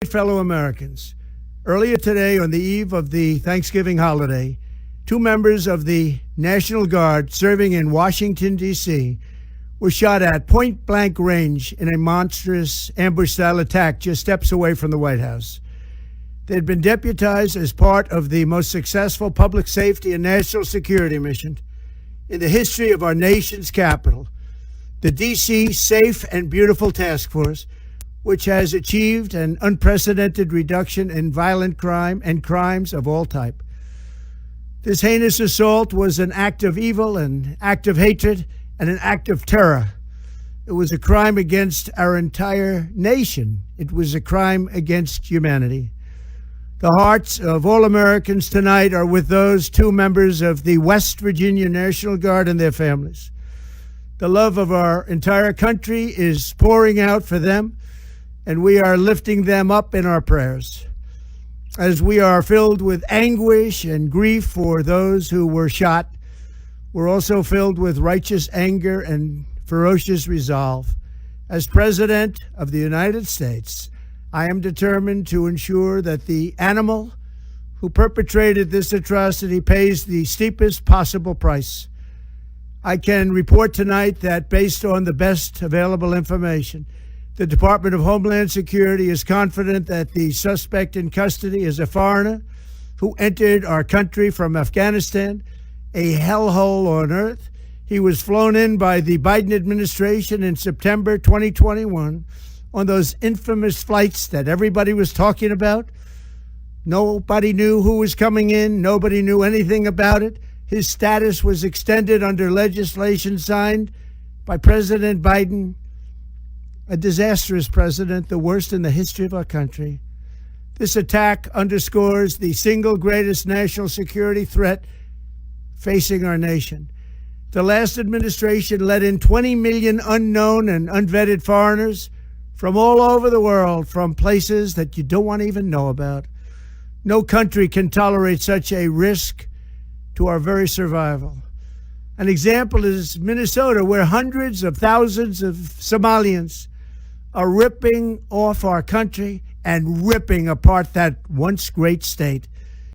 Fellow Americans, earlier today, on the eve of the Thanksgiving holiday, two members of the National Guard serving in Washington, D.C., were shot at point-blank range in a monstrous ambush-style attack just steps away from the White House. They had been deputized as part of the most successful public safety and national security mission in the history of our nation's capital, the D.C. Safe and Beautiful Task Force, which has achieved an unprecedented reduction in violent crime and crimes of all type. This heinous assault was an act of evil, an act of hatred, and an act of terror. It was a crime against our entire nation. It was a crime against humanity. The hearts of all Americans tonight are with those two members of the West Virginia National Guard and their families. The love of our entire country is pouring out for them, and we are lifting them up in our prayers. As we are filled with anguish and grief for those who were shot, we're also filled with righteous anger and ferocious resolve. As President of the United States, I am determined to ensure that the animal who perpetrated this atrocity pays the steepest possible price. I can report tonight that based on the best available information, the Department of Homeland Security is confident that the suspect in custody is a foreigner who entered our country from Afghanistan, a hellhole on earth. He was flown in by the Biden administration in September 2021 on those infamous flights that everybody was talking about. Nobody knew who was coming in. Nobody knew anything about it. His status was extended under legislation signed by President Biden, a disastrous president, the worst in the history of our country. This attack underscores the single greatest national security threat facing our nation. The last administration let in 20 million unknown and unvetted foreigners from all over the world, from places that you don't want to even know about. No country can tolerate such a risk to our very survival. An example is Minnesota, where hundreds of thousands of Somalians are ripping off our country and ripping apart that once great state.